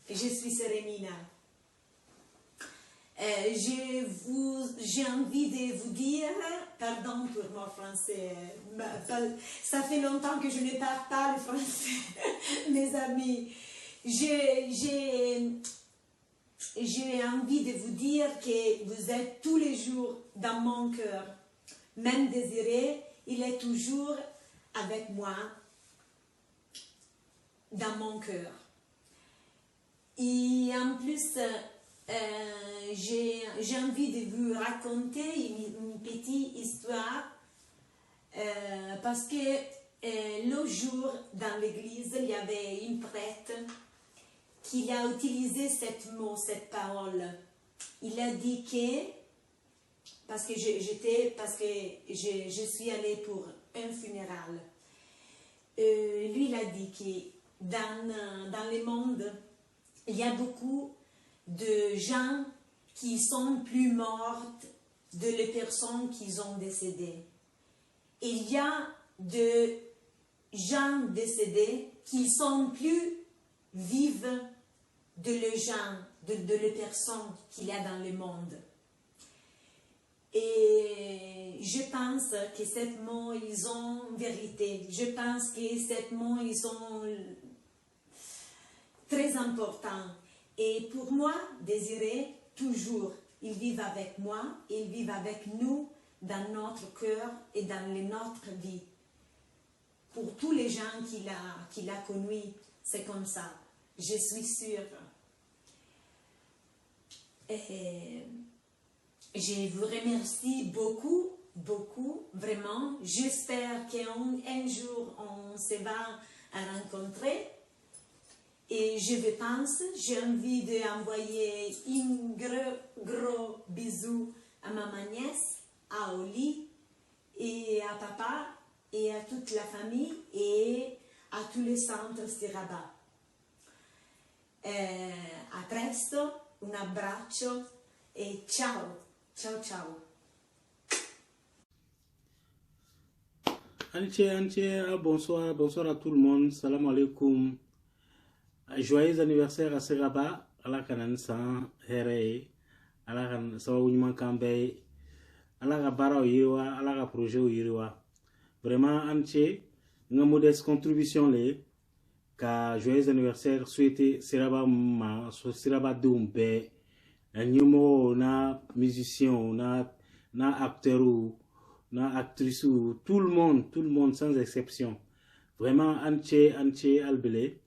je suis Seremina. J'ai envie de vous dire, pardon pour mon français, ça fait longtemps que je ne parle pas le français, mes amis. J'ai envie de vous dire que vous êtes tous les jours dans mon cœur. Même Désiré, il est toujours avec moi dans mon cœur. Et en plus, j'ai envie de vous raconter une petite histoire parce que l'autre jour, dans l'église, il y avait une prêtre qui a utilisé cette parole. Il a dit que, parce que je suis allée pour un funéral, lui il a dit que dans le monde, il y a beaucoup de gens qui sont plus mortes de les personnes qui ont décédé. Il y a de gens décédés qui sont plus vivants de les gens, de les personnes qu'il y a dans le monde. Et je pense que ces mots, ils ont vérité. Je pense que ces mots, ils sont très importants. Et pour moi, Désiré, toujours, ils vivent avec moi, ils vivent avec nous dans notre cœur et dans notre vie. Pour tous les gens qu'il a connus, c'est comme ça. Je suis sûre. Et je vous remercie beaucoup, beaucoup, vraiment. J'espère qu'un jour, on se va rencontrer. Et je pense, j'ai envie d'envoyer un gros bisou à ma nièce, à Oli, et à papa, et à toute la famille, et à tous les centres Siraba. A presto, un abbraccio, et ciao, ciao, ciao. Bonsoir, bonsoir à tout le monde, salam alaikum. Joyeux anniversaire à Seraba, ala kanan san here, ala kan sababu ɲuman kan bɛɛ, ala ka baaraw yiriwa, ala ka projetw yiriwa. Vraiment an cɛ, n ka modeste contribution le ka joyeux anniversaire souhaiter Seraba ma, Seraba denw bɛɛ, ɲɛmɔgɔw na musiciens na acteurs na actrices, tout le monde sans exception. Vraiment an cɛ albele.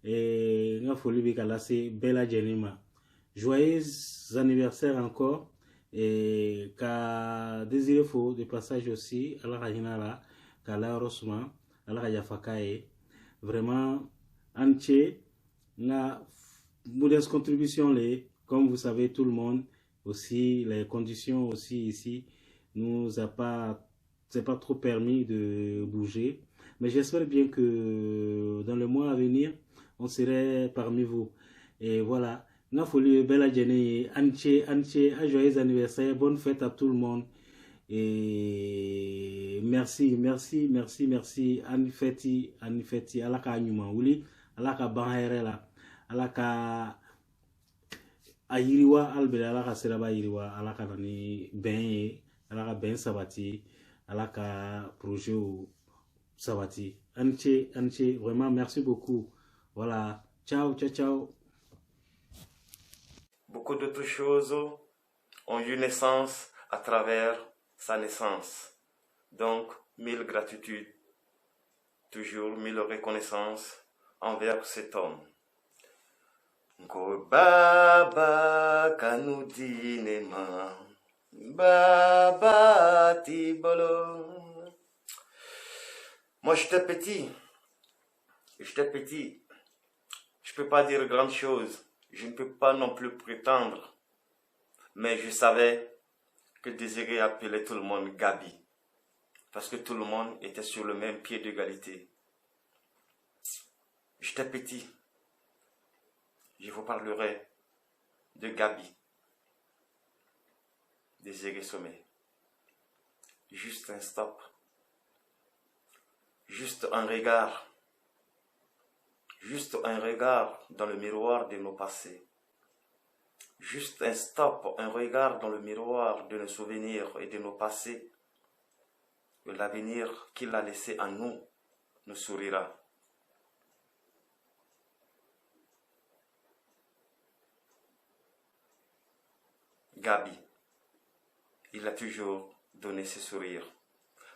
Et nga foli bi kala se bella jenima. Joyeux anniversaire encore et ka Désiré fo de passage aussi ala ka hinala kala rosma ala ka yafakaye. Vraiment anche na modeste contribution les, comme vous savez tout le monde aussi les conditions aussi ici nous a pas, c'est pas trop permis de bouger, mais j'espère bien que dans le mois à venir on serait parmi vous. Et voilà. N'a folie bella jenny, anche, joyeux anniversaire, bonne fête à tout le monde. Et merci. Anni feti, alaka anyuma wuli, alaka banherela, alaka ayiriwa albele, alaka seraba yiriwa, alaka nani ben, alaka ben sabati, alaka projet sabati. Anche, vraiment merci beaucoup. Voilà, ciao. Beaucoup d'autres choses ont eu naissance à travers sa naissance. Donc, mille gratitudes, toujours mille reconnaissances envers cet homme. Go baba kanudinema, baba tibolo. Moi, j'étais petit. Je peux pas dire grand chose. Je ne peux pas non plus prétendre. Mais je savais que Désiré appelait tout le monde Gabi. Parce que tout le monde était sur le même pied d'égalité. J'étais petit. Je vous parlerai de Gabi. Désiré Sommet. Juste un stop. Juste un regard. Juste un regard dans le miroir de nos passés. Juste un stop, un regard dans le miroir de nos souvenirs et de nos passés. Et l'avenir qu'il a laissé en nous sourira. Gabi, il a toujours donné ce sourire.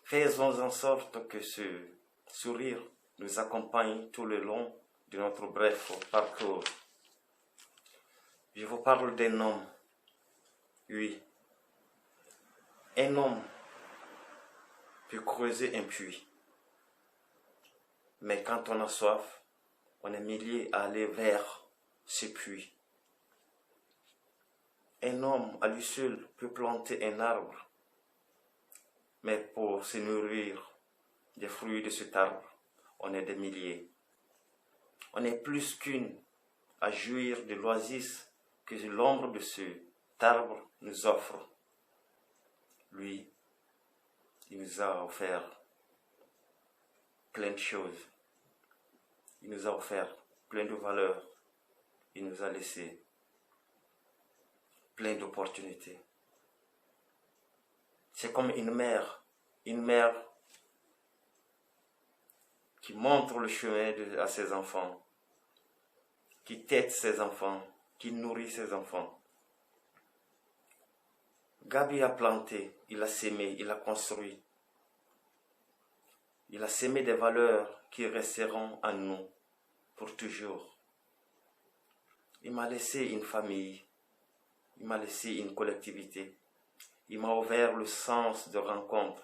Faisons en sorte que ce sourire nous accompagne tout le long de notre bref parcours. Je vous parle d'un homme, oui. Un homme peut creuser un puits. Mais quand on a soif, on est milliers à aller vers ce puits. Un homme à lui seul peut planter un arbre. Mais pour se nourrir des fruits de cet arbre, on est des milliers. On est plus qu'une à jouir de l'oasis que l'ombre de cet arbre nous offre. Lui, il nous a offert plein de choses. Il nous a offert plein de valeurs. Il nous a laissé plein d'opportunités. C'est comme une mère qui montre le chemin à ses enfants, qui tète ses enfants, qui nourrit ses enfants. Gabi a planté, il a sémé, il a construit. Il a sémé des valeurs qui resteront en nous pour toujours. Il m'a laissé une famille, il m'a laissé une collectivité. Il m'a ouvert le sens de rencontre.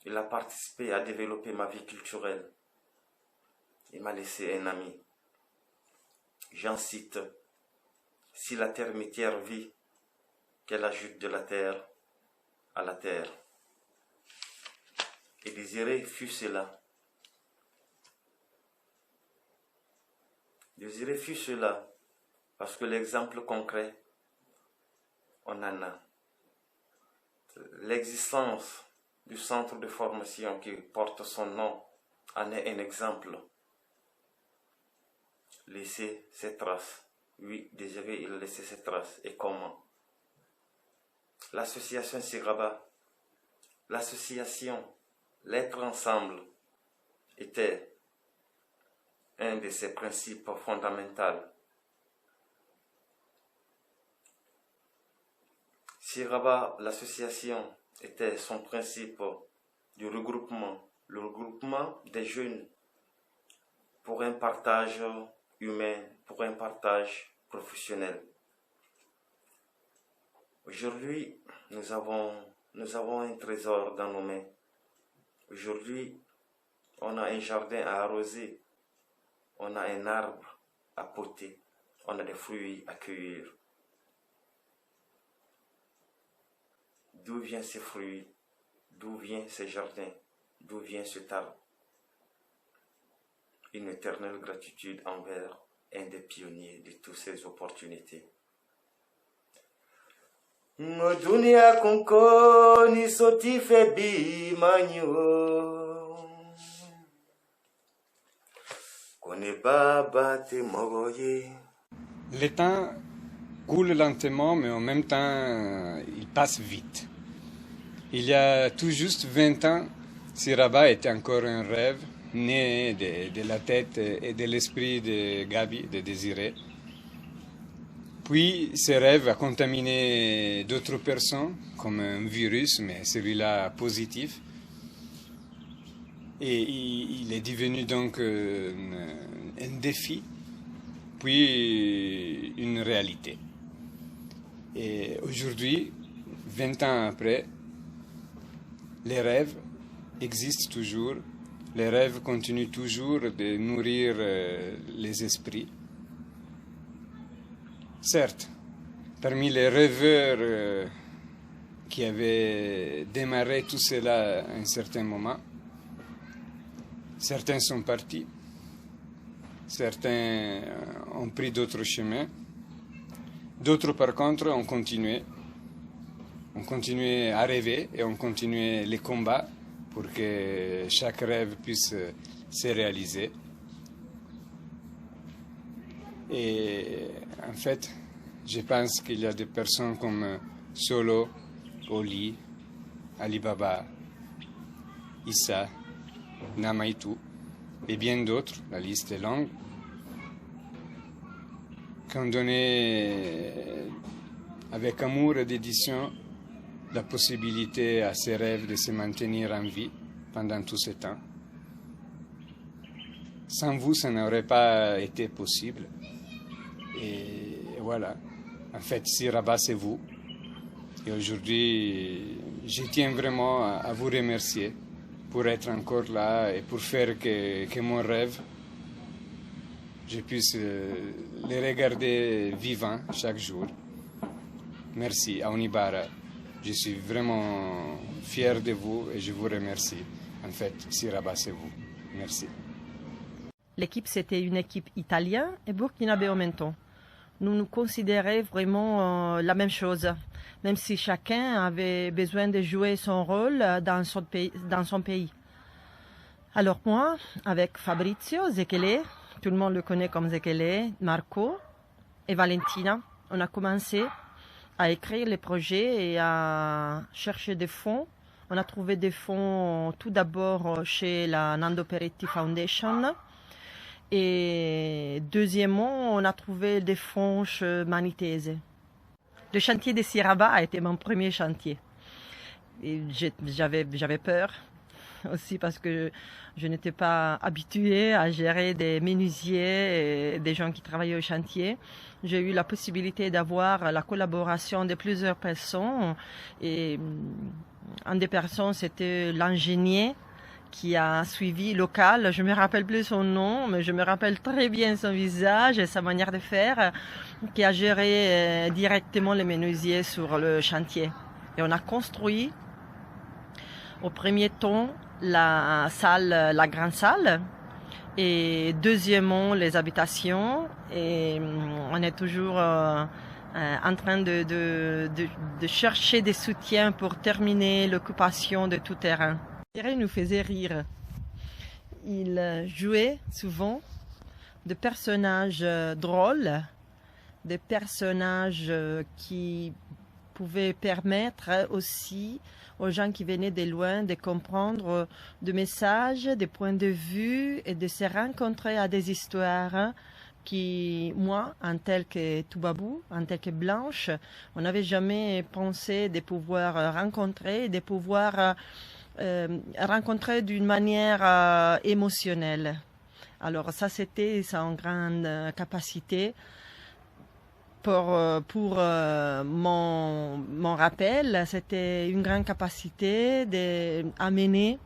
Il a participé à développer ma vie culturelle. Il m'a laissé un ami. J'en cite, si la termitière vit, qu'elle ajoute de la terre à la terre. Et Désiré fut cela. Désiré fut cela, parce que l'exemple concret, on en a. L'existence du centre de formation qui porte son nom en est un exemple. Laisser ses traces. Oui, Désiré, il a laissé ses traces. Et comment? L'association Siraba, l'association, l'être ensemble, était un de ses principes fondamentaux. Siraba, l'association, était son principe du regroupement, le regroupement des jeunes pour un partage humain, pour un partage professionnel. Aujourd'hui, nous avons un trésor dans nos mains. Aujourd'hui, on a un jardin à arroser, on a un arbre à poter, on a des fruits à cueillir. D'où viennent ces fruits? D'où vient ces jardins? D'où vient cet arbre? Une éternelle gratitude envers un des pionniers de toutes ces opportunités. Dunia kunkoni soti febi manyo kone baba te mogoye. Le temps coule lentement, mais en même temps, il passe vite. Il y a tout juste 20 ans, Siraba était encore un rêve né de la tête et de l'esprit de Gabi, de Désiré. Puis, ce rêve a contaminé d'autres personnes, comme un virus, mais celui-là positif. Et il est devenu donc un défi, puis une réalité. Et aujourd'hui, 20 ans après, les rêves existent toujours, les rêves continuent toujours de nourrir les esprits. Certes, parmi les rêveurs qui avaient démarré tout cela à un certain moment, certains sont partis, certains ont pris d'autres chemins, d'autres par contre ont continué à rêver et ont continué les combats pour que chaque rêve puisse se réaliser. Et en fait, je pense qu'il y a des personnes comme Solo, Oli, Alibaba, Issa, Namaitu et bien d'autres, la liste est longue, qui ont donné avec amour et dédication la possibilité à ces rêves de se maintenir en vie pendant tout ce temps. Sans vous, ça n'aurait pas été possible. Et voilà. En fait, si Rabat, c'est vous. Et aujourd'hui, je tiens vraiment à vous remercier pour être encore là et pour faire que mon rêve, je puisse le regarder vivant chaque jour. Merci, Aounibara. Je suis vraiment fier de vous et je vous remercie. En fait, si Rabat, c'est vous. Merci. L'équipe, c'était une équipe italienne et burkinabé en même temps. Nous nous considérions vraiment la même chose, même si chacun avait besoin de jouer son rôle dans son pays. Alors moi, avec Fabrizio Zekele, tout le monde le connaît comme Zekele, Marco et Valentina, on a commencé à écrire les projets et à chercher des fonds. On a trouvé des fonds tout d'abord chez la Nando Peretti Foundation. Et deuxièmement, on a trouvé des fonds chez Manitese. Le chantier de Siraba a été mon premier chantier. J'avais peur aussi parce que je n'étais pas habituée à gérer des menuisiers et des gens qui travaillaient au chantier. J'ai eu la possibilité d'avoir la collaboration de plusieurs personnes. Et une des personnes, c'était l'ingénieur qui a suivi local. Je ne me rappelle plus son nom, mais je me rappelle très bien son visage et sa manière de faire, qui a géré directement les menuisiers sur le chantier. Et on a construit au premier temps la grande salle, et deuxièmement les habitations. Et on est toujours en train de chercher des soutiens pour terminer l'occupation de tout terrain. Il nous faisait rire. Il jouait souvent de personnages drôles, des personnages qui pouvaient permettre aussi aux gens qui venaient de loin de comprendre des messages, des points de vue et de se rencontrer à des histoires qui, moi, en tel que Toubabou, en tel que Blanche, on n'avait jamais pensé de pouvoir rencontrer, de pouvoir rencontrer d'une manière émotionnelle. Alors ça, c'était sa grande capacité. Pour mon rappel, c'était une grande capacité d'amener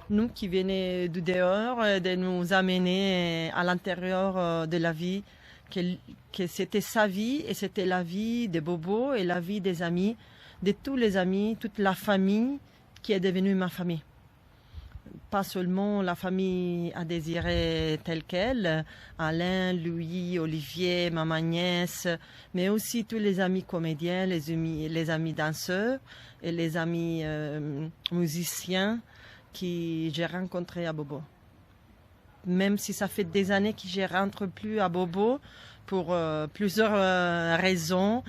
nous qui venons du dehors, de nous amener à l'intérieur de la vie, que c'était sa vie et c'était la vie de Bobo et la vie des amis, de tous les amis, toute la famille qui est devenue ma famille. Pas seulement la famille à Désiré telle qu'elle, Alain, Louis, Olivier, ma nièce, mais aussi tous les amis comédiens, les amis danseurs et les amis musiciens que j'ai rencontrés à Bobo. Même si ça fait des années que je ne rentre plus à Bobo pour plusieurs raisons,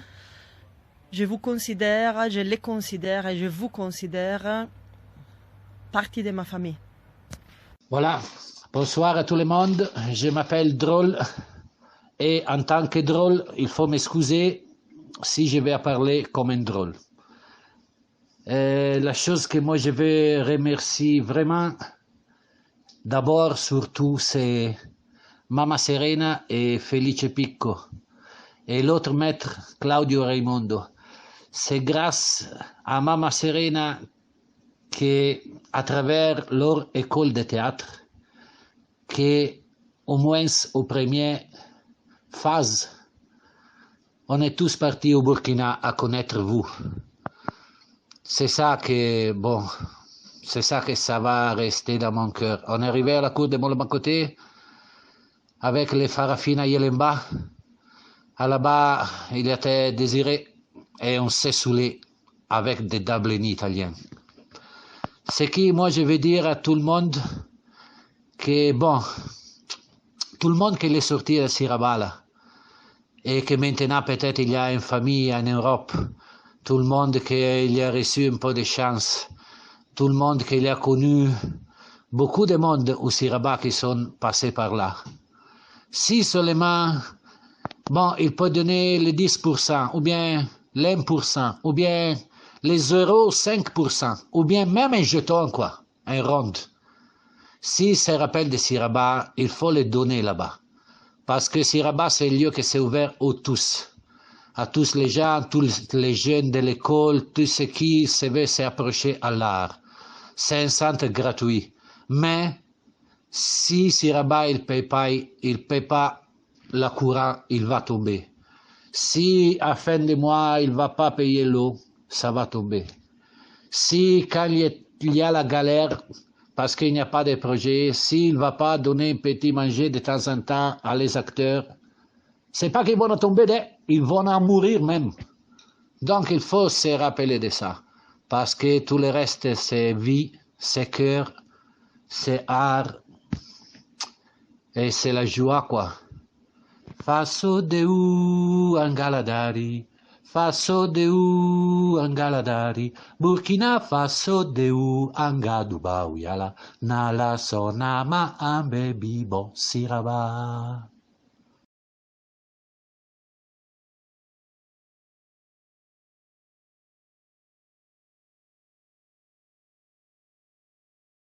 je les considère et je vous considère partie de ma famille. Voilà, bonsoir à tout le monde, je m'appelle Drôle et en tant que drôle, il faut m'excuser si je vais parler comme un drôle. La chose que moi je veux remercier vraiment, d'abord surtout, c'est Mama Serena et Felice Picco et l'autre maître Claudio Raimondo. C'est grâce à Mama Serena qu'à travers leur école de théâtre, qu'au moins aux premières phases, on est tous partis au Burkina à connaître vous. C'est ça que ça va rester dans mon cœur. On est arrivé à la cour de Molamakoté avec les Farafina Yelemba. Là-bas, il était Désiré et on s'est saoulé avec des Dublini italiens. Ce qui, moi, je veux dire à tout le monde que, bon, tout le monde qui est sorti de Sirabala, et que maintenant peut-être il y a une famille en Europe, tout le monde qui a reçu un peu de chance, tout le monde qui a connu beaucoup de monde au Siraba qui sont passés par là. Si seulement, bon, il peut donner le 10%, ou bien l'1%, ou bien les 0,5%, ou bien même un jeton, quoi, un rond. Si se rappelle de Siraba, il faut le donner là-bas. Parce que Siraba, c'est un lieu qui s'est ouvert à tous les gens, tous les jeunes de l'école, tous ceux qui se veulent s'approcher à l'art. C'est un centre gratuit. Mais si Siraba il paye pas la courant, il va tomber. Si à fin de mois il va pas payer l'eau, ça va tomber. Si quand il y a la galère, parce qu'il n'y a pas de projet, s'il va pas donner un petit manger de temps en temps à les acteurs, c'est pas qu'ils vont tomber, ils vont en mourir même. Donc il faut se rappeler de ça, parce que tout le reste c'est vie, c'est cœur, c'est art, et c'est la joie, quoi. Faso Deu Angaladari, Faso Deu Angaladari, Burkina Faso Deu Angadubawiyala, Nala Sonama Ambe Bibo Siraba.